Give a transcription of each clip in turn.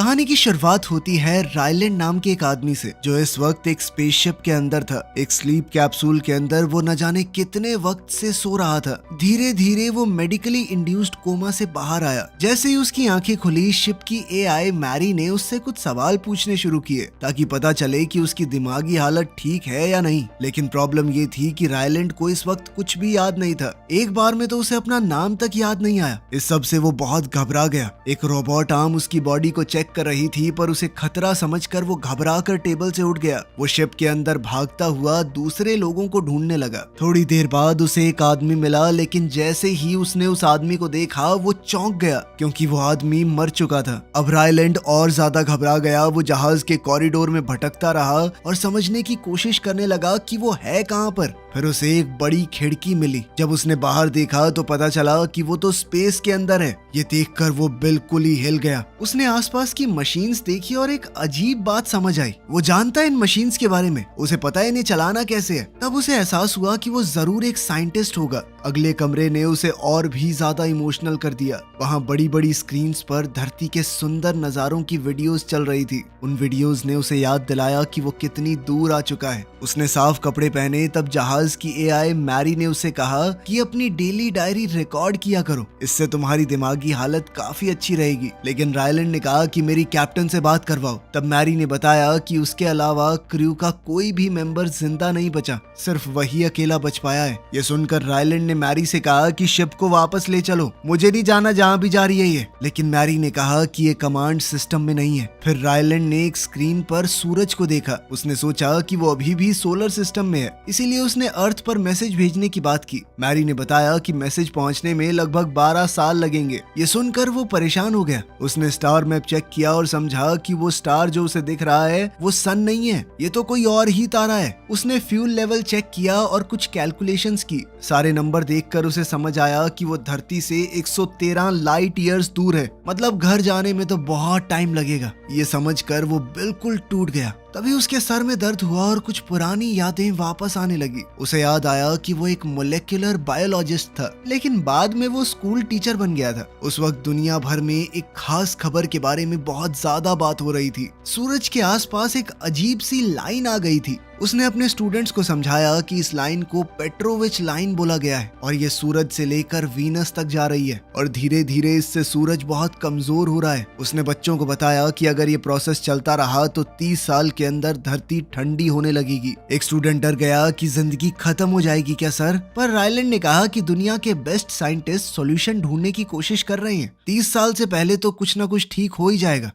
कहानी की शुरुआत होती है रायलैंड नाम के एक आदमी से, जो इस वक्त एक स्पेसशिप के अंदर था। एक स्लीप कैप्सूल के अंदर वो न जाने कितने वक्त से सो रहा था। धीरे धीरे वो मेडिकली इंड्यूस्ड कोमा से बाहर आया। जैसे ही उसकी आंखें खुली, शिप की एआई मैरी ने उससे कुछ सवाल पूछने शुरू किए ताकि पता चले कि उसकी दिमागी हालत ठीक है या नहीं। लेकिन प्रॉब्लम ये थी कि रायलैंड को इस वक्त कुछ भी याद नहीं था। एक बार में तो उसे अपना नाम तक याद नहीं आया। इस सब से वो बहुत घबरा गया। एक रोबोट आर्म उसकी बॉडी को चेक कर रही थी, पर उसे खतरा समझकर वो घबराकर टेबल से उठ गया। वो शिप के अंदर भागता हुआ दूसरे लोगों को ढूंढने लगा। थोड़ी देर बाद उसे एक आदमी मिला, लेकिन जैसे ही उसने उस आदमी को देखा वो चौंक गया क्योंकि वो आदमी मर चुका था। अब रायलैंड और ज्यादा घबरा गया। वो जहाज के कॉरिडोर में भटकता रहा और समझने की कोशिश करने लगा कि वो है कहाँ पर। फिर उसे एक बड़ी खिड़की मिली। जब उसने बाहर देखा तो पता चला कि वो तो स्पेस के अंदर है। ये देखकर वो बिल्कुल ही हिल गया। उसने आसपास की मशीन्स देखी और एक अजीब बात समझ आई। वो जानता है इन मशीन्स के बारे में, उसे पता है इन्हें चलाना कैसे है। तब उसे एहसास हुआ कि वो जरूर एक साइंटिस्ट होगा। अगले कमरे ने उसे और भी ज्यादा इमोशनल कर दिया। वहाँ बड़ी बड़ी स्क्रीन्स पर धरती के सुंदर नजारों की वीडियोस चल रही थी। उन वीडियोस ने उसे याद दिलाया कि वो कितनी दूर आ चुका है। उसने साफ कपड़े पहने। तब जहाज की एआई मैरी ने उसे कहा कि अपनी डेली डायरी रिकॉर्ड किया करो, इससे तुम्हारी दिमागी हालत काफी अच्छी रहेगी। लेकिन रायलैंड ने कहा कि मेरी कैप्टन से बात करवाओ। तब मैरी ने बताया कि उसके अलावा क्रू का कोई भी मेंबर जिंदा नहीं बचा, सिर्फ वही अकेला बच पाया है। ये सुनकर रायलैंड ने मैरी से कहा कि शिप को वापस ले चलो, मुझे नहीं जाना जहाँ भी जा रही है ये। लेकिन मैरी ने कहा कि ये कमांड सिस्टम में नहीं है। फिर रायलैंड ने एक स्क्रीन पर सूरज को देखा। उसने सोचा कि वो अभी भी सोलर सिस्टम में है, इसीलिए उसने अर्थ पर मैसेज भेजने की बात की। मैरी ने बताया कि मैसेज पहुंचने में लगभग 12 साल लगेंगे। ये सुनकर वो परेशान हो गया। उसने स्टार मैप चेक किया और समझा कि वो स्टार जो उसे दिख रहा है वो सन नहीं है, ये तो कोई और ही तारा है। उसने फ्यूल लेवल चेक किया और कुछ कैलकुलेशंस की। सारे नंबर देखकर उसे समझ आया कि वो धरती से 113 लाइट ईयर्स दूर है। मतलब घर जाने में तो बहुत टाइम लगेगा। ये समझकर वो बिल्कुल टूट गया। तभी उसके सर में दर्द हुआ और कुछ पुरानी यादें वापस आने लगी। उसे याद आया कि वो एक मोलेक्युलर बायोलॉजिस्ट था, लेकिन बाद में वो स्कूल टीचर बन गया था। उस वक्त दुनिया भर में एक खास खबर के बारे में बहुत ज्यादा बात हो रही थी। सूरज के आसपास एक अजीब सी लाइन आ गई थी। उसने अपने स्टूडेंट्स को समझाया कि इस लाइन को पेट्रोविच लाइन बोला गया है और ये सूरज से लेकर वीनस तक जा रही है और धीरे धीरे इससे सूरज बहुत कमजोर हो रहा है। उसने बच्चों को बताया कि अगर ये प्रोसेस चलता रहा तो 30 साल के अंदर धरती ठंडी होने लगेगी। एक स्टूडेंट डर गया कि जिंदगी खत्म हो जाएगी क्या सर? पर रायलैंड ने कहा कि दुनिया के बेस्ट साइंटिस्ट सॉल्यूशन ढूंढने की कोशिश कर रहे हैं। 30 साल से पहले तो कुछ ना कुछ ठीक हो ही जाएगा।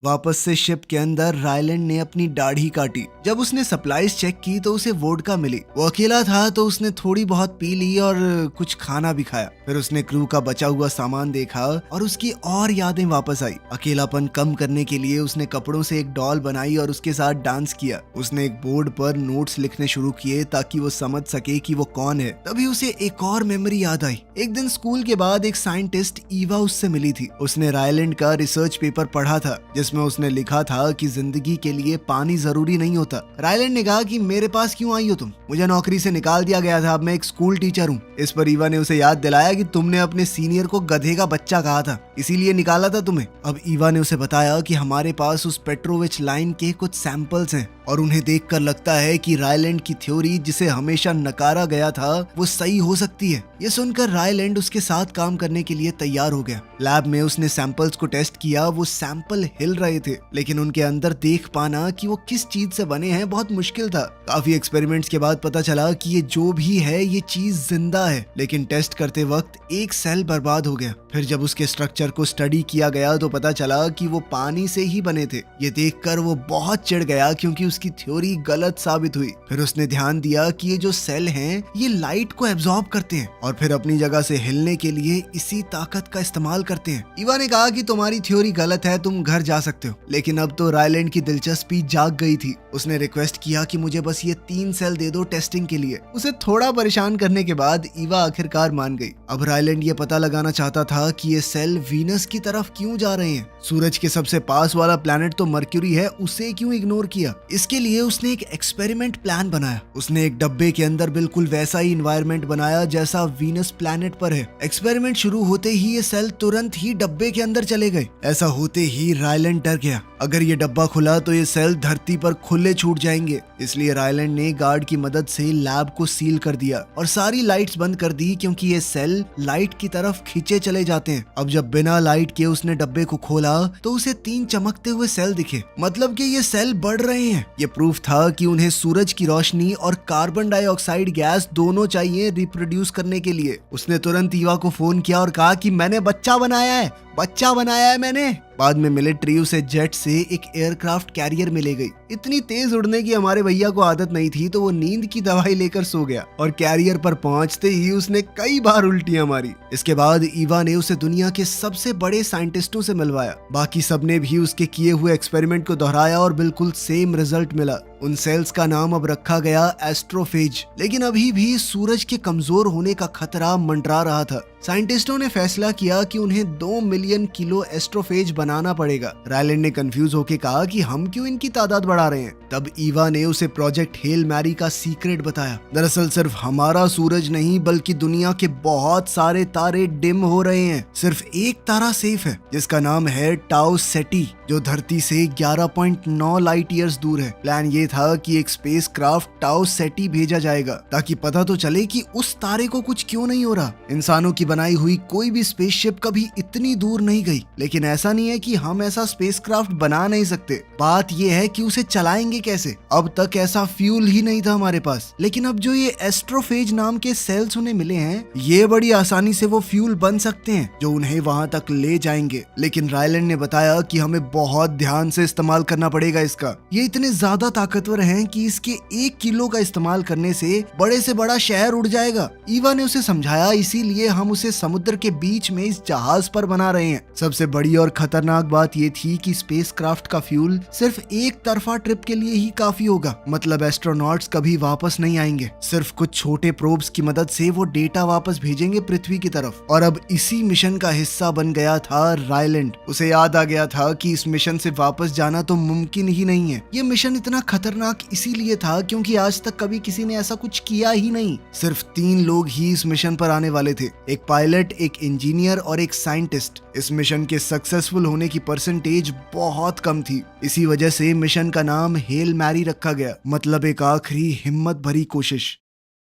वापस से शिप के अंदर रायलैंड ने अपनी दाढ़ी काटी। जब उसने सप्लाईज चेक की तो उसे वोडका मिली। वो अकेला था तो उसने थोड़ी बहुत पी ली और कुछ खाना भी खाया। फिर उसने क्रू का बचा हुआ सामान देखा और उसकी और यादें वापस आई। अकेलापन कम करने के लिए उसने कपड़ों से एक डॉल बनाई और उसके साथ डांस किया। उसने एक बोर्ड पर नोट्स लिखने शुरू किए ताकि वो समझ सके कि वो कौन है। तभी उसे एक और मेमोरी याद आई। एक दिन स्कूल के बाद एक साइंटिस्ट ईवा उससे मिली थी। उसने रायलैंड का रिसर्च पेपर पढ़ा था जिसमें उसने लिखा था कि जिंदगी के लिए पानी जरूरी नहीं होता। रायलैंड ने कहा कि मेरे पास क्यों आई हो तुम? मुझे नौकरी से निकाल दिया गया था, अब मैं एक स्कूल टीचर हूँ। इस पर ईवा ने उसे याद दिलाया कि तुमने अपने सीनियर को गधे का बच्चा कहा था, इसीलिए निकाला था तुम्हें। अब ईवा ने उसे बताया कि हमारे पास उस पेट्रोविच लाइन के कुछ सैंपल्स हैं और उन्हें देखकर लगता है कि रायलैंड की थ्योरी जिसे हमेशा नकारा गया था वो सही हो सकती है। ये सुनकर रायलैंड उसके साथ काम करने के लिए तैयार हो गया। लैब में उसने सैंपल्स को टेस्ट किया। वो सैंपल हिल रहे थे, लेकिन उनके अंदर देख पाना कि वो किस चीज से बने हैं बहुत मुश्किल था। काफी एक्सपेरिमेंट्स के बाद पता चला कि ये जो भी है ये चीज जिंदा है, लेकिन टेस्ट करते वक्त एक सेल बर्बाद हो गया। फिर जब उसके स्ट्रक्चर को स्टडी किया गया तो पता चला कि वो पानी से ही बने थे। ये देखकर वो बहुत चिढ़ गया क्योंकि उसकी थ्योरी गलत साबित हुई। फिर उसने ध्यान दिया कि ये जो सेल हैं ये लाइट को एब्जॉर्ब करते हैं और फिर अपनी जगह से हिलने के लिए इसी ताकत का इस्तेमाल करते हैं। ईवा ने कहा कि तुम्हारी थ्योरी गलत है, तुम घर जा सकते हो। लेकिन अब तो रायलैंड की दिलचस्पी जाग गई थी। उसने रिक्वेस्ट किया कि मुझे बस ये 3 सेल दे दो टेस्टिंग के लिए। उसे थोड़ा परेशान करने के बाद ईवा आखिरकार मान गई। अब रायलैंड ये पता लगाना चाहता था कि ये सेल वीनस की तरफ क्यों जा रहे हैं। सूरज के सबसे पास वाला प्लैनेट तो मर्क्यूरी है, उसे क्यों इग्नोर किया? इसके लिए उसने एक एक्सपेरिमेंट प्लान बनाया। उसने एक डब्बे के अंदर बिल्कुल वैसा ही इन्वायरमेंट बनाया जैसा वीनस प्लैनेट पर है। एक्सपेरिमेंट शुरू होते ही ये सेल तुरंत ही डब्बे के अंदर चले गए। ऐसा होते ही रायलैंड रायलैंड डर गया। अगर ये डब्बा खुला तो ये सेल धरती पर खुले छूट जाएंगे। इसलिए रायलैंड ने गार्ड की मदद से लैब को सील कर दिया और सारी लाइट्स बंद कर दी, क्योंकि ये सेल लाइट की तरफ खींचे चले जाते हैं। अब जब बिना लाइट के उसने डब्बे को खोला तो उसे 3 चमकते हुए सेल दिखे, मतलब कि ये सेल बढ़ रहे हैं। ये प्रूफ था कि उन्हें सूरज की रोशनी और कार्बन डाइऑक्साइड गैस दोनों चाहिए रिप्रोड्यूस करने के लिए। उसने तुरंत ईवा को फोन किया और कहा कि मैंने बच्चा बनाया है मैंने। बाद में मिलिट्री उसे जेट से एक एयरक्राफ्ट कैरियर में ले गई। इतनी तेज उड़ने की हमारे भैया को आदत नहीं थी, तो वो नींद की दवाई लेकर सो गया और कैरियर पर पहुंचते ही उसने कई बार उल्टियां मारी। इसके बाद ईवा ने उसे दुनिया के सबसे बड़े साइंटिस्टों से मिलवाया। बाकी सबने भी उसके किए हुए एक्सपेरिमेंट को दोहराया और बिल्कुल सेम रिजल्ट मिला। उन सेल्स का नाम अब रखा गया एस्ट्रोफेज। लेकिन अभी भी सूरज के कमजोर होने का खतरा मंडरा रहा था। साइंटिस्टों ने फैसला किया कि उन्हें 2 मिलियन किलो एस्ट्रोफेज बनाना पड़ेगा। रायलैंड ने कंफ्यूज होकर कहा कि हम क्यों इनकी तादाद बढ़ा रहे हैं। तब ईवा ने उसे प्रोजेक्ट हेल मैरी का सीक्रेट बताया। दरअसल सिर्फ हमारा सूरज नहीं, बल्कि दुनिया के बहुत सारे तारे डिम हो रहे हैं। सिर्फ एक तारा सेफ है, जिसका नाम है टाउ सेटी, जो धरती से 11.9 लाइट ईयर्स दूर है। प्लान ये था कि एक स्पेस क्राफ्ट टाउ सेटी भेजा जाएगा, ताकि पता तो चले कि उस तारे को कुछ क्यों नहीं हो रहा। इंसानों की बनाई हुई कोई भी स्पेसशिप कभी इतनी दूर नहीं गई। लेकिन ऐसा नहीं है कि हम ऐसा स्पेसक्राफ्ट बना नहीं सकते, बात यह है कि उसे चलाएंगे कैसे। अब तक ऐसा फ्यूल ही नहीं था हमारे पास। लेकिन अब जो ये एस्ट्रोफेज नाम के सेल्स उन्हें मिले हैं, ये बड़ी आसानी से वो फ्यूल बन सकते हैं जो उन्हें वहां तक ले जाएंगे। लेकिन रायलैंड ने बताया कि हमें बहुत ध्यान से इस्तेमाल करना पड़ेगा इसका। ये इतने ज्यादा ताकतवर हैं कि इसके 1 किलो का इस्तेमाल करने से बड़ा शहर उड़ जाएगा। ईवा ने उसे समझाया, इसीलिए हम उसे समुद्र के बीच में इस जहाज पर बना रहे हैं। सबसे बड़ी और खतरनाक बात ये थी कि स्पेसक्राफ्ट का फ्यूल सिर्फ एक तरफा ट्रिप के लिए ही काफी होगा। मतलब एस्ट्रोनॉट्स कभी वापस नहीं आएंगे। सिर्फ कुछ छोटे प्रोब्स की मदद से वो डेटा वापस भेजेंगे पृथ्वी की तरफ। और अब इसी मिशन का हिस्सा बन गया था रायलैंड। उसे याद आ गया था कि इस मिशन से वापस जाना तो मुमकिन ही नहीं है। ये मिशन इतना खतरनाक इसीलिए था क्योंकि आज तक कभी किसी ने ऐसा कुछ किया ही नहीं। सिर्फ 3 लोग ही इस मिशन पर आने वाले थे, एक पायलट, एक इंजीनियर और एक साइंटिस्ट। इस मिशन के सक्सेसफुल होने की परसेंटेज बहुत कम थी। इसी वजह से मिशन का नाम हेल मैरी रखा गया, मतलब एक आखिरी हिम्मत भरी कोशिश।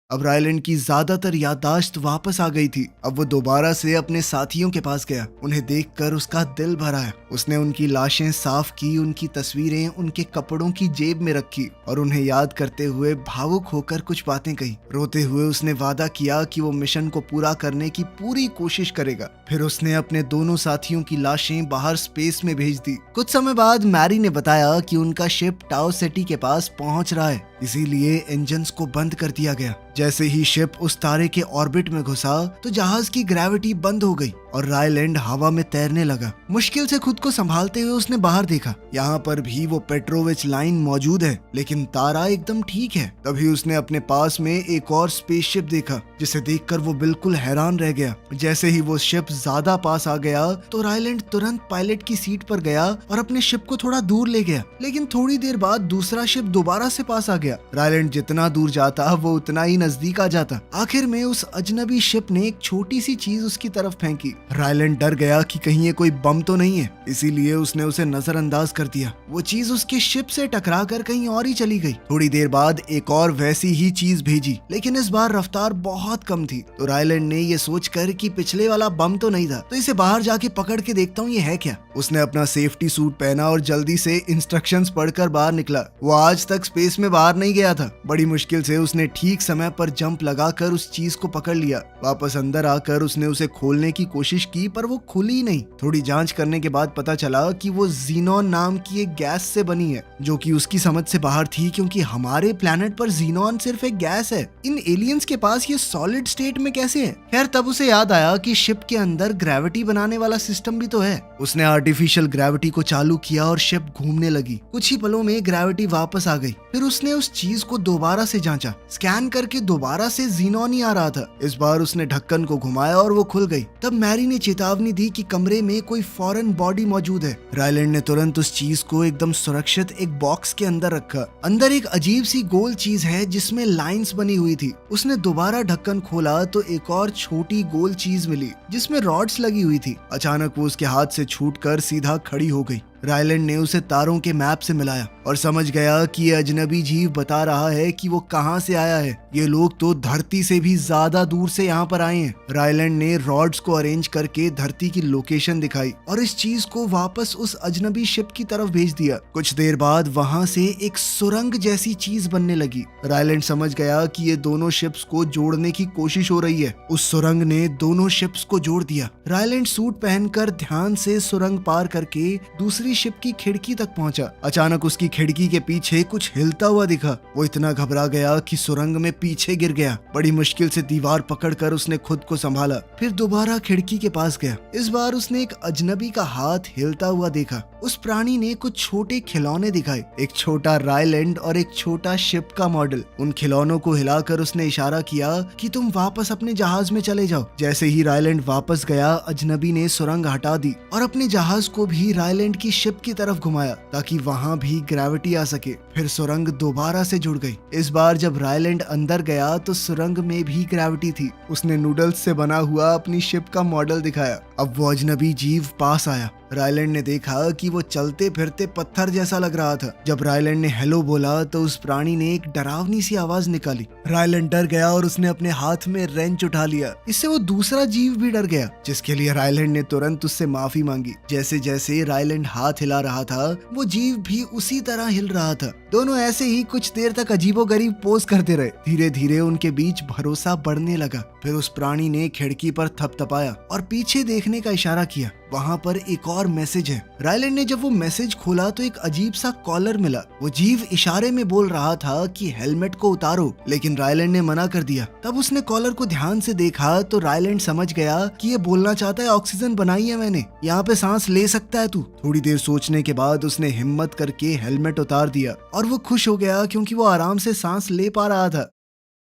अब रायलैंड की ज्यादातर याददाश्त वापस आ गई थी। अब वो दोबारा से अपने साथियों के पास गया। उन्हें देखकर उसका दिल भरा है। उसने उनकी लाशें साफ की, उनकी तस्वीरें उनके कपड़ों की जेब में रखी और उन्हें याद करते हुए भावुक होकर कुछ बातें कही। रोते हुए उसने वादा किया कि वो मिशन को पूरा करने की पूरी कोशिश करेगा। फिर उसने अपने दोनों साथियों की लाशें बाहर स्पेस में भेज दी। कुछ समय बाद मैरी ने बताया कि उनका शिप टाउ सेटी के पास पहुंच रहा है, इसीलिए इंजन्स को बंद कर दिया गया। जैसे ही शिप उस तारे के ऑर्बिट में घुसा तो जहाज की ग्रेविटी बंद हो गई और रायलैंड हवा में तैरने लगा। मुश्किल से खुद को संभालते हुए उसने बाहर देखा। यहाँ पर भी वो पेट्रोविच लाइन मौजूद है, लेकिन तारा एकदम ठीक है। तभी उसने अपने पास में एक और स्पेसशिप देखा, जिसे देखकर वो बिल्कुल हैरान रह गया। जैसे ही वो शिप ज्यादा पास आ गया तो रायलैंड तुरंत पायलट की सीट पर गया और अपने शिप को थोड़ा दूर ले गया। लेकिन थोड़ी देर बाद दूसरा शिप दोबारा से पास आ गया। रायलैंड जितना दूर जाता वो उतना ही नजदीक आ जाता। आखिर में उस अजनबी शिप ने एक छोटी सी चीज उसकी तरफ फेंकी। रायलैंड डर गया कि कहीं ये कोई बम तो नहीं है, इसीलिए उसने उसे नजरअंदाज कर दिया। वो चीज उसके शिप से टकराकर कहीं और ही चली गई। थोड़ी देर बाद एक और वैसी ही चीज भेजी, लेकिन इस बार रफ्तार बहुत कम थी। तो रायलैंड ने ये सोचकर कि पिछले वाला बम तो नहीं था, तो इसे बाहर जाके पकड़ के देखता हूँ ये है क्या। उसने अपना सेफ्टी सूट पहना और जल्दी से इंस्ट्रक्शंस पढ़कर बाहर निकला। वो आज तक स्पेस में बाहर नहीं गया था। बड़ी मुश्किल से उसने ठीक समय पर जंप लगाकर उस चीज को पकड़ लिया। वापस अंदर आकर उसने उसे खोलने की कोशिश की, पर वो खुली नहीं। थोड़ी जांच करने के बाद पता चला कि वो जीनॉन नाम की एक गैस से बनी है, जो कि उसकी समझ से बाहर थी, क्योंकि हमारे प्लेनेट पर जीनॉन सिर्फ एक गैस है। इन एलियंस के पास ये सॉलिड स्टेट में कैसे है। खैर, तब उसे याद आया कि शिप के अंदर ग्रेविटी बनाने वाला सिस्टम भी तो है। उसने आर्टिफिशियल ग्रेविटी को चालू किया और शिप घूमने लगी। कुछ ही पलों में ग्रेविटी वापस आ गई। फिर उसने उस चीज को दोबारा से जांचा। स्कैन करके दोबारा से जीनॉन ही आ रहा था। इस बार उसने ढक्कन को घुमाया और वो खुल गई। तब मैरी ने चेतावनी दी कि कमरे में कोई फॉरेन बॉडी मौजूद है। रायलैंड ने तुरंत उस चीज को एकदम सुरक्षित एक बॉक्स के अंदर रखा। अंदर एक अजीब सी गोल चीज है जिसमें लाइंस बनी हुई थी। उसने दोबारा ढक्कन खोला तो एक और छोटी गोल चीज मिली जिसमें रॉड्स लगी हुई थी। अचानक वो उसके हाथ से छूटकर सीधा खड़ी हो गई। रायलैंड ने उसे तारों के मैप से मिलाया और समझ गया कि ये अजनबी जीव बता रहा है कि वो कहाँ से आया है। ये लोग तो धरती से भी ज्यादा दूर से यहाँ पर आए हैं। रायलैंड ने रॉड्स को अरेंज करके धरती की लोकेशन दिखाई और इस चीज को वापस उस अजनबी शिप की तरफ भेज दिया। कुछ देर बाद वहां से एक सुरंग जैसी चीज बनने लगी। रायलैंड समझ गया कि ये दोनों शिप्स को जोड़ने की कोशिश हो रही है। उस सुरंग ने दोनों शिप्स को जोड़ दिया। रायलैंड सूट पहनकर ध्यान से सुरंग पार करके दूसरी शिप की खिड़की तक पहुंचा। अचानक उसकी खिड़की के पीछे कुछ हिलता हुआ दिखा। वो इतना घबरा गया कि सुरंग में पीछे गिर गया। बड़ी मुश्किल से दीवार पकड़कर उसने खुद को संभाला। फिर दोबारा खिड़की के पास गया। इस बार उसने एक अजनबी का हाथ हिलता हुआ देखा। उस प्राणी ने कुछ छोटे खिलौने दिखाए, एक छोटा रायलैंड और एक छोटा शिप का मॉडल। उन खिलौनों को हिलाकर उसने इशारा किया कि तुम वापस अपने जहाज में चले जाओ। जैसे ही रायलैंड वापस गया, अजनबी ने सुरंग हटा दी और अपने जहाज को भी रायलैंड की शिप की तरफ घुमाया ताकि वहां भी ग्रेविटी आ सके। फिर सुरंग दोबारा से जुड़ गई। इस बार जब रायलैंड अंदर गया तो सुरंग में भी ग्रेविटी थी। उसने नूडल्स से बना हुआ अपनी शिप का मॉडल दिखाया। अब वो अजनबी जीव पास आया। रायलैंड ने देखा कि वो चलते फिरते पत्थर जैसा लग रहा था। जब रायलैंड ने हेलो बोला तो उस प्राणी ने एक डरावनी सी आवाज निकाली। रायलैंड डर गया और उसने अपने हाथ में रेंच उठा लिया। इससे वो दूसरा जीव भी डर गया, जिसके लिए रायलैंड ने तुरंत उससे माफी मांगी। जैसे जैसे रायलैंड हाथ हिला रहा था, वो जीव भी उसी तरह हिल रहा था। दोनों ऐसे ही कुछ देर तक अजीबोगरीब पोज करते रहे। धीरे धीरे उनके बीच भरोसा बढ़ने लगा। फिर उस प्राणी ने खिड़की पर थपथपाया और पीछे देखने का इशारा किया। वहाँ पर एक और मैसेज है। रायलैंड ने जब वो मैसेज खोला तो एक अजीब सा कॉलर मिला। वो जीव इशारे में बोल रहा था कि हेलमेट को उतारो, लेकिन रायलैंड ने मना कर दिया। तब उसने कॉलर को ध्यान से देखा तो रायलैंड समझ गया कि ये बोलना चाहता है ऑक्सीजन बनाई है मैंने, यहाँ पे सांस ले सकता है तू। थोड़ी देर सोचने के बाद उसने हिम्मत करके हेलमेट उतार दिया और वो खुश हो गया क्योंकि वो आराम से सांस ले पा रहा था।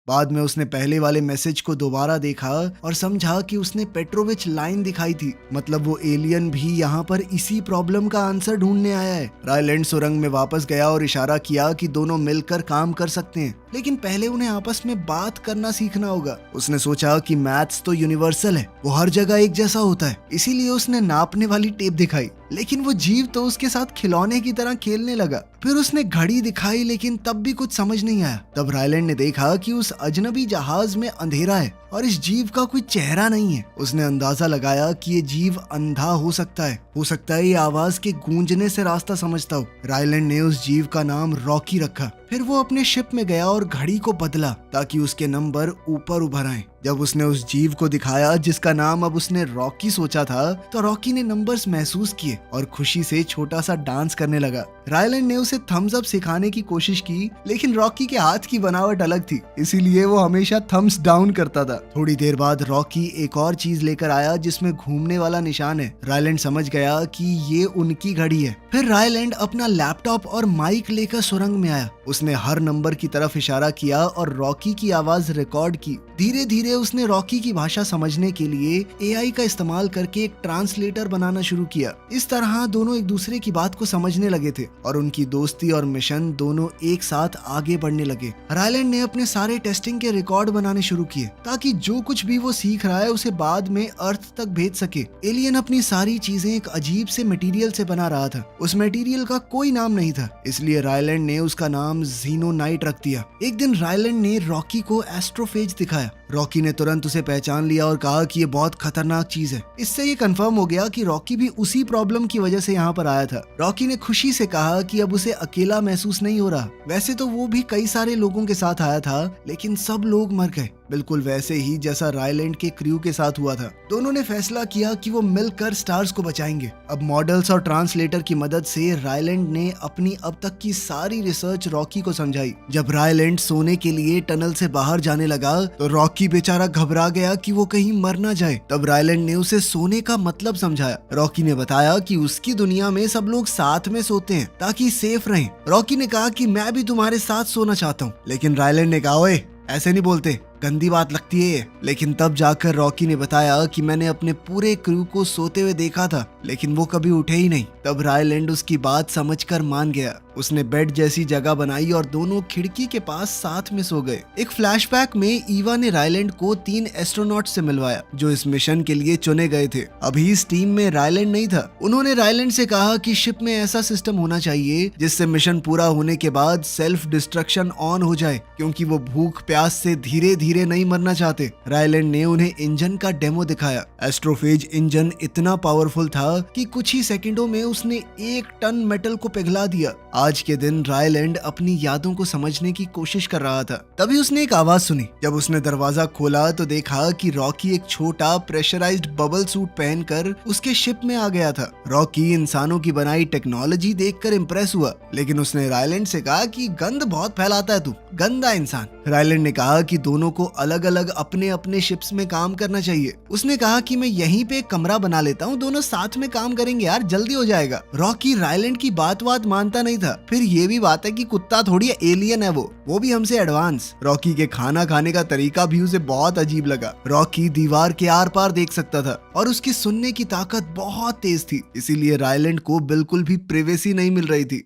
बाद में उसने पहले वाले मैसेज को दोबारा देखा और समझा कि उसने पेट्रोविच लाइन दिखाई थी। मतलब वो एलियन भी यहाँ पर इसी प्रॉब्लम का आंसर ढूंढने आया है। रायलैंड सुरंग में वापस गया और इशारा किया कि दोनों मिलकर काम कर सकते हैं, लेकिन पहले उन्हें आपस में बात करना सीखना होगा। उसने सोचा कि मैथ्स तो यूनिवर्सल है, वो हर जगह एक जैसा होता है, इसीलिए उसने नापने वाली टेप दिखाई। लेकिन वो जीव तो उसके साथ खिलौने की तरह खेलने लगा। फिर उसने घड़ी दिखाई, लेकिन तब भी कुछ समझ नहीं आया। तब रायलैंड ने देखा कि उस अजनबी जहाज में अंधेरा है और इस जीव का कोई चेहरा नहीं है। उसने अंदाजा लगाया कि ये जीव अंधा हो सकता है ये आवाज के गूंजने से रास्ता समझता हो। रायलैंड ने उस जीव का नाम रॉकी रखा। फिर वो अपने शिप में गया और घड़ी को बदला ताकि उसके नंबर ऊपर उभर आए। जब उसने उस जीव को दिखाया जिसका नाम अब उसने रॉकी सोचा था, तो रॉकी ने नंबर्स महसूस किए और खुशी से छोटा सा डांस करने लगा। रायलैंड ने उसे थम्स अप सिखाने की कोशिश की, लेकिन रॉकी के हाथ की बनावट अलग थी, इसीलिए वो हमेशा थम्स डाउन करता था। थोड़ी देर बाद रॉकी एक और चीज लेकर आया जिसमें घूमने वाला निशान है। रायलैंड समझ गया कि ये उनकी घड़ी है। फिर रायलैंड अपना लैपटॉप और माइक लेकर सुरंग में आया। उसने हर नंबर की तरफ इशारा किया और रॉकी की आवाज रिकॉर्ड की। धीरे धीरे उसने रॉकी की भाषा समझने के लिए एआई का इस्तेमाल करके एक ट्रांसलेटर बनाना शुरू किया। इस तरह दोनों एक दूसरे की बात को समझने लगे थे और उनकी दोस्ती और मिशन दोनों एक साथ आगे बढ़ने लगे। रायलैंड ने अपने सारे टेस्टिंग के रिकॉर्ड बनाने शुरू किए ताकि जो कुछ भी वो सीख रहा है उसे बाद में अर्थ तक भेज सके। एलियन अपनी सारी चीजें एक अजीब से मटेरियल से बना रहा था। उस मटेरियल का कोई नाम नहीं था, इसलिए रायलैंड ने उसका नाम ज़ीनोनाइट रख दिया। एक दिन रायलैंड ने रॉकी को एस्ट्रोफेज दिखाया। रॉकी ने तुरंत उसे पहचान लिया और कहा कि ये बहुत खतरनाक चीज है। इससे ये कंफर्म हो गया कि रॉकी भी उसी प्रॉब्लम की वजह से यहाँ पर आया था। रॉकी ने खुशी से कहा कि अब उसे अकेला महसूस नहीं हो रहा। वैसे तो वो भी कई सारे लोगों के साथ आया था, लेकिन सब लोग मर गए, बिल्कुल वैसे ही जैसा रायलैंड के क्रू के साथ हुआ था। दोनों ने फैसला किया कि वो मिलकर स्टार्स को बचाएंगे। अब मॉडल्स और ट्रांसलेटर की मदद से रायलैंड ने अपनी अब तक की सारी रिसर्च रॉकी को समझाई। जब रायलैंड सोने के लिए टनल से बाहर जाने लगा तो रॉकी बेचारा घबरा गया कि वो कहीं मर ना जाए। तब रायलैंड ने उसे सोने का मतलब समझाया। रॉकी ने बताया कि उसकी दुनिया में सब लोग साथ में सोते हैं ताकि सेफ रहें। रॉकी ने कहा कि मैं भी तुम्हारे साथ सोना चाहता हूँ, लेकिन रायलैंड ने कहा, ओए ऐसे नहीं बोलते, गंदी बात लगती है ये। लेकिन तब जाकर रॉकी ने बताया कि मैंने अपने पूरे क्रू को सोते हुए देखा था, लेकिन वो कभी उठे ही नहीं। तब रायलैंड उसकी बात समझकर मान गया। उसने बेड जैसी जगह बनाई और दोनों खिड़की के पास साथ में सो गए। एक फ्लैशबैक में ईवा ने रायलैंड को 3 एस्ट्रोनॉट से मिलवाया जो इस मिशन के लिए चुने गए थे। अभी इस टीम में रायलैंड नहीं था। उन्होंने रायलैंड से कहा कि शिप में ऐसा सिस्टम होना चाहिए जिससे मिशन पूरा होने के बाद सेल्फ डिस्ट्रक्शन ऑन हो जाए, क्योंकि वो भूख प्यास से धीरे धीरे नहीं मरना चाहते। रायलैंड ने उन्हें इंजन का डेमो दिखाया। एस्ट्रोफेज इंजन इतना पावरफुल था कि कुछ ही सेकंडों में उसने 1 टन मेटल को पिघला दिया। आज के दिन रायलैंड अपनी यादों को समझने की कोशिश कर रहा था। तभी उसने एक आवाज सुनी। जब उसने दरवाजा खोला तो देखा कि रॉकी एक छोटा प्रेशराइज्ड बबल सूट पहनकर उसके शिप में आ गया था। रॉकी इंसानों की बनाई टेक्नोलॉजी देखकर इंप्रेस हुआ, लेकिन उसने रायलैंड से कहा कि गंद बहुत फैलाता है तू, गंदा इंसान। रायलैंड ने कहा कि दोनों को अलग अलग अपने अपने शिप्स में काम करना चाहिए। उसने कहा कि मैं यहीं पे एक कमरा बना लेता हूँ, दोनों साथ में काम करेंगे यार, जल्दी हो जाएगा। रॉकी रायलैंड की बात मानता नहीं था। फिर ये भी बात है कि कुत्ता थोड़ी एलियन है, वो भी हमसे एडवांस। रॉकी के खाना खाने का तरीका भी उसे बहुत अजीब लगा। रॉकी दीवार के आर पार देख सकता था और उसकी सुनने की ताकत बहुत तेज थी, इसीलिए रायलैंड को बिल्कुल भी प्राइवेसी नहीं मिल रही थी।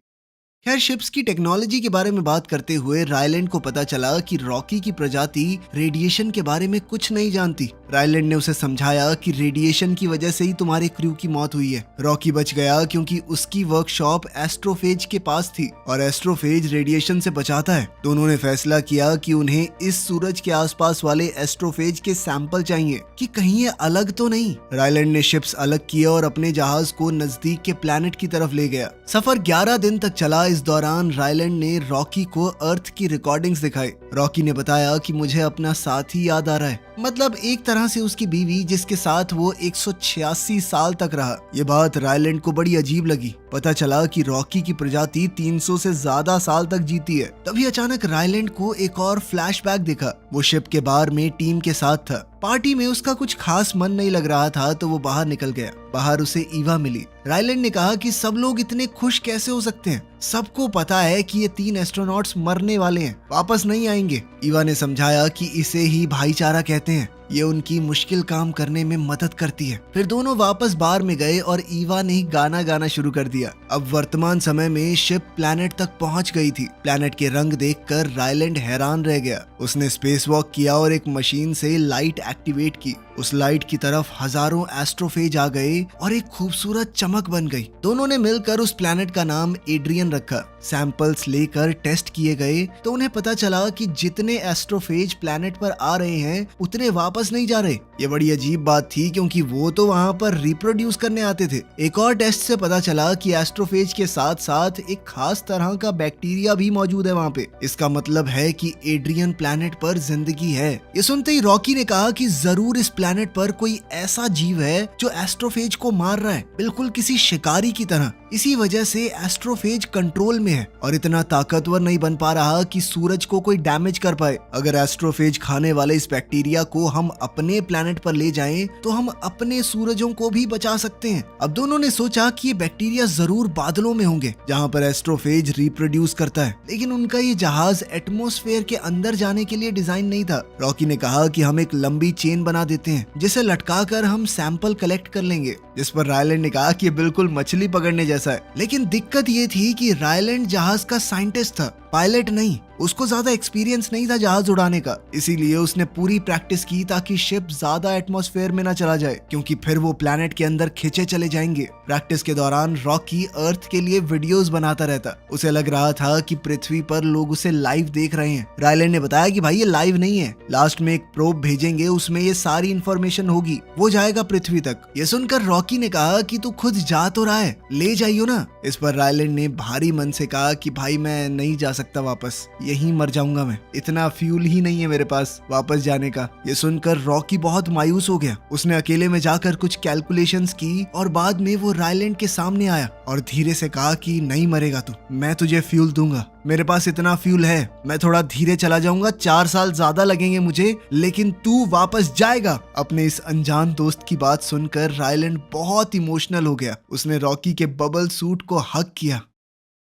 खैर, शिप्स की टेक्नोलॉजी के बारे में बात करते हुए रायलैंड को पता चला कि रॉकी की प्रजाति रेडिएशन के बारे में कुछ नहीं जानती। रायलैंड ने उसे समझाया कि रेडिएशन की वजह से ही तुम्हारे क्रू की मौत हुई है। रॉकी बच गया क्योंकि उसकी वर्कशॉप एस्ट्रोफेज के पास थी और एस्ट्रोफेज रेडिएशन से बचाता है। दोनों ने फैसला किया कि उन्हें इस सूरज के आसपास वाले एस्ट्रोफेज के सैंपल चाहिए कि कहीं ये अलग तो नहीं। रायलैंड ने शिप्स अलग किया और अपने जहाज को नजदीक के प्लैनेट की तरफ ले गया। सफर 11 दिन तक चला। इस दौरान रायलैंड ने रॉकी को अर्थ की रिकॉर्डिंग्स दिखाई। रॉकी ने बताया कि मुझे अपना साथी याद आ रहा है, मतलब एक तरह से उसकी बीवी जिसके साथ वो 186 साल तक रहा। ये बात रायलैंड को बड़ी अजीब लगी। पता चला कि रॉकी की प्रजाति 300 से ज्यादा साल तक जीती है। तभी अचानक रायलैंड को एक और फ्लैशबैक दिखा। वो शिप के बार में टीम के साथ था। पार्टी में उसका कुछ खास मन नहीं लग रहा था तो वो बाहर निकल गया। बाहर उसे ईवा मिली। रायलैंड ने कहा कि सब लोग इतने खुश कैसे हो सकते हैं, सबको पता है कि ये 3 एस्ट्रोनॉट्स मरने वाले हैं, वापस नहीं आएंगे। ईवा ने समझाया कि इसे ही भाईचारा कहते हैं, ये उनकी मुश्किल काम करने में मदद करती है। फिर दोनों वापस बार में गए और ईवा ने गाना गाना शुरू कर दिया। अब वर्तमान समय में शिप प्लैनेट तक पहुंच गई थी। प्लैनेट के रंग देखकर रायलैंड हैरान रह गया। उसने स्पेस वॉक किया और एक मशीन से लाइट एक्टिवेट की। उस लाइट की तरफ हजारों एस्ट्रोफेज आ गए और एक खूबसूरत चमक बन गई। दोनों ने मिलकर उस प्लैनेट का नाम एड्रियन रखा। सैंपल्स लेकर टेस्ट किए गए तो उन्हें पता चला कि जितने एस्ट्रोफेज प्लैनेट पर आ रहे हैं उतने वापस नहीं जा रहे। ये बड़ी अजीब बात थी क्योंकि वो तो वहाँ पर रिप्रोड्यूस करने आते थे। एक और टेस्ट से पता चला कि एस्ट्रोफेज के साथ साथ एक खास तरह का बैक्टीरिया भी मौजूद है वहाँ पे। इसका मतलब है कि एड्रियन प्लैनेट पर जिंदगी है। ये सुनते ही रॉकी ने कहा कि जरूर इस प्लैनेट पर कोई ऐसा जीव है जो एस्ट्रोफेज को मार रहा है, बिल्कुल किसी शिकारी की तरह। इसी वजह से एस्ट्रोफेज कंट्रोल में है और इतना ताकतवर नहीं बन पा रहा कि सूरज को कोई डैमेज कर पाए। अगर एस्ट्रोफेज खाने वाले इस बैक्टीरिया को हम अपने प्लैनेट पर ले जाएं तो हम अपने सूरजों को भी बचा सकते हैं। अब दोनों ने सोचा कि ये बैक्टीरिया जरूर बादलों में होंगे जहाँ पर एस्ट्रोफेज रिप्रोड्यूस करता है, लेकिन उनका ये जहाज एटमॉस्फेयर के अंदर जाने के लिए डिजाइन नहीं था। रॉकी ने कहा कि हम एक लंबी चेन बना देते हैं जिसे लटकाकर हम सैंपल कलेक्ट कर लेंगे, जिस पर रायलैंड ने कहा कि ये बिल्कुल मछली पकड़ने जैसा है। लेकिन दिक्कत ये थी कि रायलैंड जहाज का साइंटिस्ट था, पायलट नहीं। उसको ज्यादा एक्सपीरियंस नहीं था जहाज उड़ाने का, इसीलिए उसने पूरी प्रैक्टिस की ताकि शिप ज्यादा एटमॉस्फेयर में ना चला जाए, क्योंकि फिर वो प्लैनेट के अंदर खींचे चले जाएंगे। प्रैक्टिस के दौरान रॉकी अर्थ के लिए वीडियोस बनाता रहता। उसे लग रहा था कि पृथ्वी पर लोग उसे लाइव देख रहे हैं। रायलैंड ने बताया कि भाई ये लाइव नहीं है, लास्ट में एक प्रोब भेजेंगे, उसमें ये सारी इंफॉर्मेशन होगी, वो जाएगा पृथ्वी तक। ये सुनकर रॉकी ने कहा कि तू खुद जा तो रहा है, ले जाइयो ना। इस पर रायलैंड ने भारी मन से कहा कि भाई मैं नहीं जा सकता वापस, यहीं मर जाऊंगा मैं, इतना फ्यूल ही नहीं है मेरे पास वापस जाने का। ये सुनकर रॉकी बहुत मायूस हो गया। उसने अकेले में जाकर कुछ कैलकुलेशंस की और बाद में वो रायलैंड के सामने आया और धीरे से कहा कि नहीं मरेगा तू, मैं तुझे फ्यूल दूंगा, मेरे पास इतना फ्यूल है, मैं थोड़ा धीरे चला जाऊंगा, 4 साल ज्यादा लगेंगे मुझे, लेकिन तू वापस जाएगा। अपने इस अनजान दोस्त की बात सुनकर रायलैंड बहुत इमोशनल हो गया। उसने रॉकी के बबल सूट को हग किया।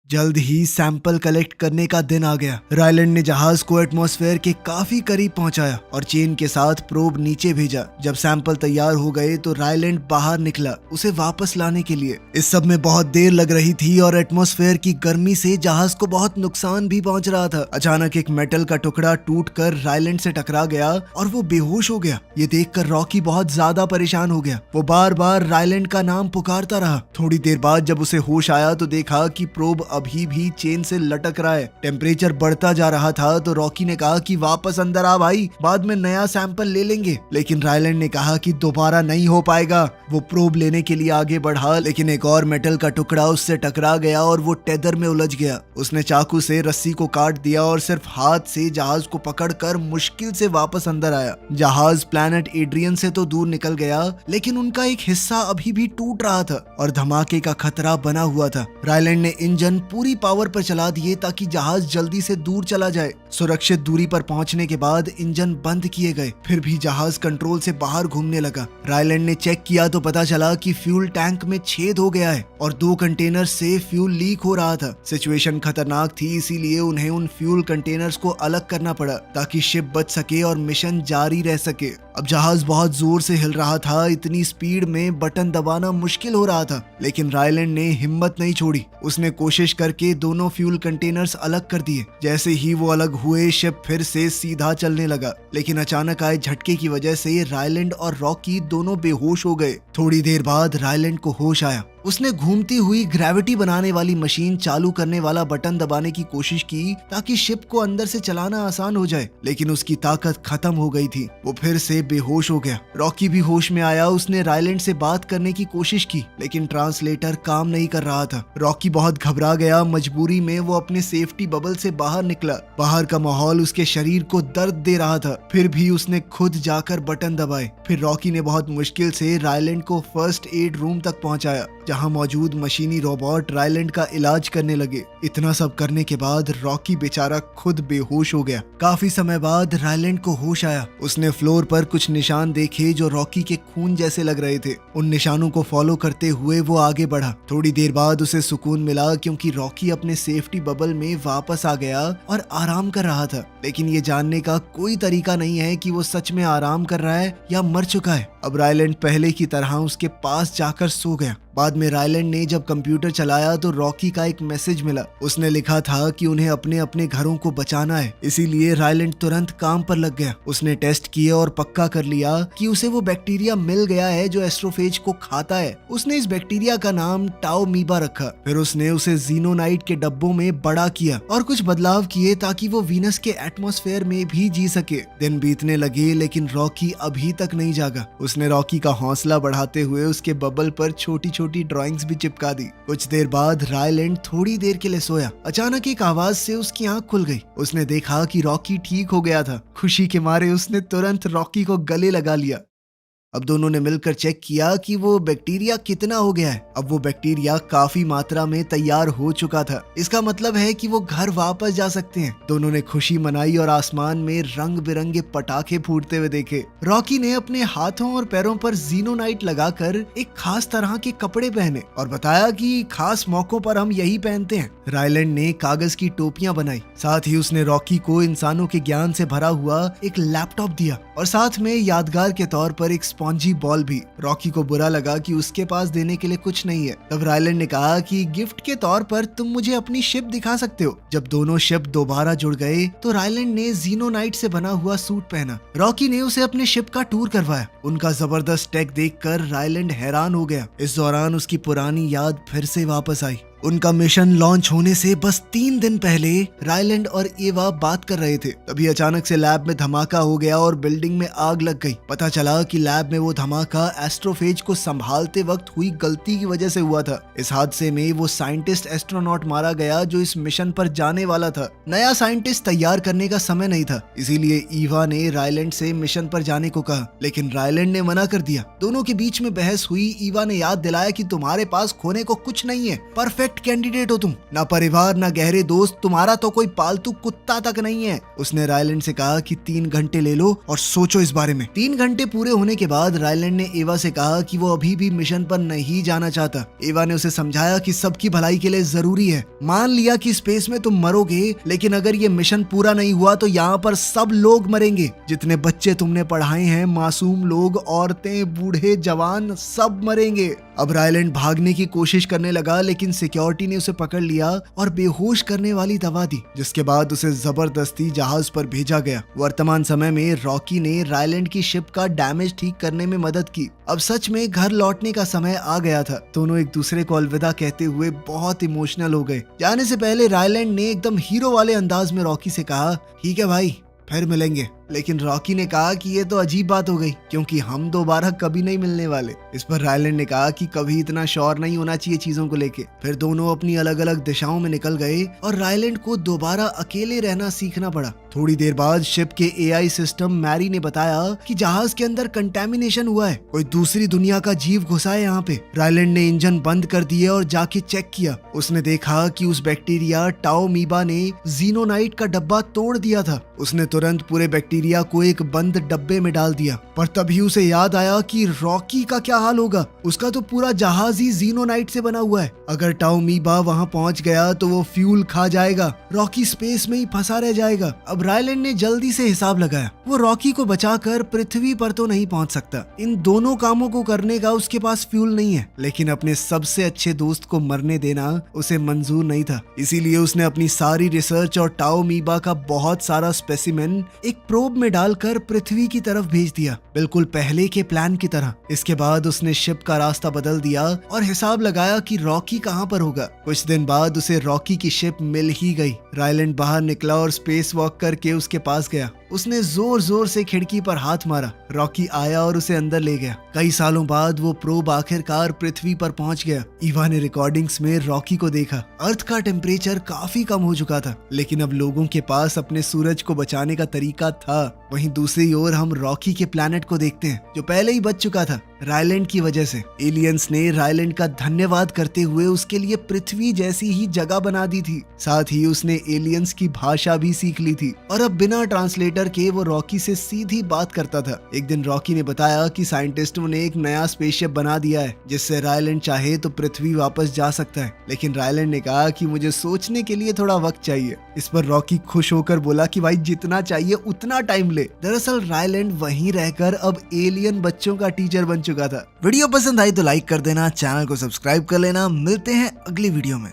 जल्द ही सैंपल कलेक्ट करने का दिन आ गया। रायलैंड ने जहाज को एटमॉस्फेयर के काफी करीब पहुंचाया और चेन के साथ प्रोब नीचे भेजा। जब सैंपल तैयार हो गए तो रायलैंड बाहर निकला उसे वापस लाने के लिए। इस सब में बहुत देर लग रही थी और एटमॉस्फेयर की गर्मी से जहाज को बहुत नुकसान भी पहुंच रहा था। अचानक एक मेटल का टुकड़ा टूटकर रायलैंड से टकरा गया और वो बेहोश हो गया। ये देखकर रॉकी बहुत ज्यादा परेशान हो गया। वो बार बार रायलैंड का नाम पुकारता रहा। थोड़ी देर बाद जब उसे होश आया तो देखा कि प्रोब अभी भी चेन से लटक रहा है। टेम्परेचर बढ़ता जा रहा था तो रॉकी ने कहा कि वापस अंदर आ भाई, बाद में नया सैंपल ले लेंगे। लेकिन रायलैंड ने कहा कि दोबारा नहीं हो पाएगा। वो प्रोब लेने के लिए आगे बढ़ा, लेकिन एक और मेटल का टुकड़ा उससे टकरा गया और वो टेदर में उलझ गया। उसने चाकू से रस्सी को काट दिया और सिर्फ हाथ से जहाज को पकड़कर मुश्किल से वापस अंदर आया। जहाज प्लैनेट एड्रियन से तो दूर निकल गया, लेकिन उनका एक हिस्सा अभी भी टूट रहा था और धमाके का खतरा बना हुआ था। रायलैंड ने इंजन पूरी पावर पर चला दिए ताकि जहाज जल्दी से दूर चला जाए। सुरक्षित दूरी पर पहुंचने के बाद इंजन बंद किए गए, फिर भी जहाज कंट्रोल से बाहर घूमने लगा। रायलैंड ने चेक किया तो पता चला कि फ्यूल टैंक में छेद हो गया है और 2 कंटेनर से फ्यूल लीक हो रहा था। सिचुएशन खतरनाक थी, इसीलिए उन्हें उन फ्यूल कंटेनर्स को अलग करना पड़ा ताकि शिप बच सके और मिशन जारी रह सके। अब जहाज बहुत जोर से हिल रहा था, इतनी स्पीड में बटन दबाना मुश्किल हो रहा था, लेकिन रायलैंड ने हिम्मत नहीं छोड़ी। उसने कोशिश करके दोनों फ्यूल कंटेनर्स अलग कर दिए। जैसे ही वो अलग हुए शिप फिर से सीधा चलने लगा, लेकिन अचानक आए झटके की वजह से रायलैंड और रॉकी दोनों बेहोश हो गए। थोड़ी देर बाद रायलैंड को होश आया। उसने घूमती हुई ग्रेविटी बनाने वाली मशीन चालू करने वाला बटन दबाने की कोशिश की ताकि शिप को अंदर से चलाना आसान हो जाए, लेकिन उसकी ताकत खत्म हो गई थी। वो फिर से बेहोश हो गया। रॉकी भी होश में आया। उसने रायलैंड से बात करने की कोशिश की, लेकिन ट्रांसलेटर काम नहीं कर रहा था। रॉकी बहुत घबरा गया। मजबूरी में वो अपने सेफ्टी बबल से बाहर निकला। बाहर का माहौल उसके शरीर को दर्द दे रहा था, फिर भी उसने खुद जाकर बटन दबाए। फिर रॉकी ने बहुत मुश्किल से रायलैंड को फर्स्ट एड रूम तक पहुंचाया, जहां मौजूद मशीनी रोबोट रायलैंड का इलाज करने लगे। इतना सब करने के बाद रॉकी बेचारा खुद बेहोश हो गया। काफी समय बाद रायलैंड को होश आया। उसने फ्लोर पर कुछ निशान देखे जो रॉकी के खून जैसे लग रहे थे। उन निशानों को फॉलो करते हुए वो आगे बढ़ा। थोड़ी देर बाद उसे सुकून मिला क्योंकि रॉकी अपने सेफ्टी बबल में वापस आ गया और आराम कर रहा था। लेकिन ये जानने का कोई तरीका नहीं है कि वो सच में आराम कर रहा है या मर चुका है। अब रायलैंड पहले की तरह उसके पास जाकर सो गया। बाद में रायलैंड ने जब कंप्यूटर चलाया तो रॉकी का एक मैसेज मिला। उसने लिखा था कि उन्हें अपने अपने घरों को बचाना है, इसीलिए रायलैंड तुरंत काम पर लग गया। उसने टेस्ट किए और पक्का कर लिया कि उसे वो बैक्टीरिया मिल गया है जो एस्ट्रोफेज को खाता है। उसने इस बैक्टीरिया का नाम टाओमीबा रखा। फिर उसने उसे जीनोनाइट के डब्बों में बड़ा किया और कुछ बदलाव किए ताकि वो वीनस के एटमॉस्फेयर में भी जी सके। दिन बीतने लगे, लेकिन रॉकी अभी तक नहीं जागा। उसने रॉकी का हौसला बढ़ाते हुए उसके बबल पर छोटी छोटी ड्राइंग्स भी चिपका दी। कुछ देर बाद रायलैंड थोड़ी देर के लिए सोया। अचानक एक आवाज से उसकी आंख खुल गई। उसने देखा कि रॉकी ठीक हो गया था। खुशी के मारे उसने तुरंत रॉकी को गले लगा लिया। अब दोनों ने मिलकर चेक किया कि वो बैक्टीरिया कितना हो गया है। अब वो बैक्टीरिया काफी मात्रा में तैयार हो चुका था। इसका मतलब है कि वो घर वापस जा सकते हैं। दोनों ने खुशी मनाई और आसमान में रंग बिरंगे पटाखे फूटते हुए देखे। रॉकी ने अपने हाथों और पैरों पर जीनोनाइट लगाकर एक खास तरह के कपड़े पहने और बताया कि खास मौकों पर हम यही पहनते हैं। रायलैंड ने कागज की टोपियां बनाई। साथ ही उसने रॉकी को इंसानों के ज्ञान से भरा हुआ एक लैपटॉप दिया और साथ में यादगार के तौर पर एक स्पॉन्जी बॉल भी। रॉकी को बुरा लगा कि उसके पास देने के लिए कुछ नहीं है। तब रायलैंड ने कहा कि गिफ्ट के तौर पर तुम मुझे अपनी शिप दिखा सकते हो। जब दोनों शिप दोबारा जुड़ गए तो रायलैंड ने जीनोनाइट से बना हुआ सूट पहना। रॉकी ने उसे अपने शिप का टूर करवाया। उनका जबरदस्त टेक देखकर रायलैंड हैरान हो गया। इस दौरान उसकी पुरानी याद फिर से वापस आई। उनका मिशन लॉन्च होने से बस 3 दिन पहले रायलैंड और एवा बात कर रहे थे। तभी अचानक से लैब में धमाका हो गया और बिल्डिंग में आग लग गई। पता चला कि लैब में वो धमाका एस्ट्रोफेज को संभालते वक्त हुई गलती की वजह से हुआ था। इस हादसे में वो साइंटिस्ट एस्ट्रोनॉट मारा गया जो इस मिशन पर जाने वाला था। नया साइंटिस्ट तैयार करने का समय नहीं था, इसीलिए ईवा ने रायलैंड से मिशन पर जाने को कहा, लेकिन रायलैंड ने मना कर दिया। दोनों के बीच में बहस हुई। ईवा ने याद दिलाया कि तुम्हारे पास खोने को कुछ नहीं है, परफेक्ट परफेक्ट कैंडिडेट हो तुम, ना परिवार ना गहरे दोस्त, तुम्हारा तो कोई पालतू कुत्ता तक नहीं है। उसने रायलैंड से कहा कि 3 घंटे ले लो और सोचो इस बारे में। 3 घंटे पूरे होने के बाद रायलैंड ने एवा से कहा कि वो अभी भी मिशन पर नहीं जाना चाहता। एवा ने उसे समझाया कि सबकी भलाई के लिए जरूरी है। मान लिया कि स्पेस में तुम मरोगे, लेकिन अगर ये मिशन पूरा नहीं हुआ तो यहाँ पर सब लोग मरेंगे। जितने बच्चे तुमने पढ़ाए हैं, मासूम लोग, औरतें, बूढ़े, जवान, सब मरेंगे। अब रायलैंड भागने की कोशिश करने लगा, लेकिन सिक्योरिटी ने उसे पकड़ लिया और बेहोश करने वाली दवा दी, जिसके बाद उसे जबरदस्ती जहाज पर भेजा गया। वर्तमान समय में रॉकी ने रायलैंड की शिप का डैमेज ठीक करने में मदद की। अब सच में घर लौटने का समय आ गया था। दोनों एक दूसरे को अलविदा कहते हुए बहुत इमोशनल हो गए। जाने से पहले रायलैंड ने एकदम हीरो वाले अंदाज में रॉकी से कहा, ठीक है भाई, फिर मिलेंगे। लेकिन रॉकी ने कहा कि ये तो अजीब बात हो गई, क्योंकि हम दोबारा कभी नहीं मिलने वाले। इस पर रायलैंड ने कहा कि कभी इतना श्योर नहीं होना चाहिए चीजों को लेके। फिर दोनों अपनी अलग अलग दिशाओं में निकल गए और रायलैंड को दोबारा अकेले रहना सीखना पड़ा। थोड़ी देर बाद शिप के एआई सिस्टम मैरी ने बताया कि जहाज के अंदर कंटेमिनेशन हुआ है, कोई दूसरी दुनिया का जीव घुसा है यहाँ पे। रायलैंड ने इंजन बंद कर दिए और जाके चेक किया। उसने देखा कि उस बैक्टीरिया टाओमीबा ने जीनोनाइट का डब्बा तोड़ दिया था। उसने तुरंत पूरे बैक्टीरिया को एक बंद डब्बे में डाल दिया, पर तभी उसे याद आया कि रॉकी का क्या हाल होगा। उसका तो पूरा जहाज ही जीनोनाइट से बना हुआ है। अगर टाओमीबा वहां पहुंच गया तो वो फ्यूल खा जाएगा, रॉकी स्पेस में ही फंसा रह जाएगा। अब रायलैंड ने जल्दी से हिसाब लगाया, वो रॉकी को बचाकर पृथ्वी पर तो नहीं पहुंच सकता। इन दोनों कामों को करने का उसके पास फ्यूल नहीं है, लेकिन अपने सबसे अच्छे दोस्त को मरने देना उसे मंजूर नहीं था। इसीलिए उसने अपनी सारी रिसर्च और टाओमीबा का बहुत सारा स्पेसिमेन एक प्रोब में डालकर पृथ्वी की तरफ भेज दिया, बिल्कुल पहले के प्लान की तरह। इसके बाद उसने शिप का रास्ता बदल दिया और हिसाब लगाया कि रॉकी कहां पर होगा। कुछ दिन बाद उसे रॉकी की शिप मिल ही गई। रायलैंड बाहर निकला और स्पेस वॉक करके उसके पास गया। उसने जोर जोर से खिड़की पर हाथ मारा। रॉकी आया और उसे अंदर ले गया। कई सालों बाद वो प्रोब आखिरकार पृथ्वी पर पहुंच गया। ईवा ने रिकॉर्डिंग्स में रॉकी को देखा। अर्थ का टेम्परेचर काफी कम हो चुका था, लेकिन अब लोगों के पास अपने सूरज को बचाने का तरीका था। वहीं दूसरी ओर हम रॉकी के प्लैनेट को देखते हैं, जो पहले ही बच चुका था रायलैंड की वजह से। एलियंस ने रायलैंड का धन्यवाद करते हुए उसके लिए पृथ्वी जैसी ही जगह बना दी थी। साथ ही उसने एलियंस की भाषा भी सीख ली थी और अब बिना ट्रांसलेटर के वो रॉकी से सीधी बात करता था। एक दिन रॉकी ने बताया कि साइंटिस्टों ने एक नया स्पेसशिप बना दिया है, जिससे रायलैंड चाहे तो पृथ्वी वापस जा सकता है। लेकिन रायलैंड ने कहा कि मुझे सोचने के लिए थोड़ा वक्त चाहिए। इस पर रॉकी खुश होकर बोला कि भाई जितना चाहिए उतना टाइम ले। दरअसल रायलैंड वहीं रहकर अब एलियन बच्चों का टीचर बन चुका था। वीडियो पसंद आई तो लाइक कर देना, चैनल को सब्सक्राइब कर लेना। मिलते हैं अगली वीडियो में।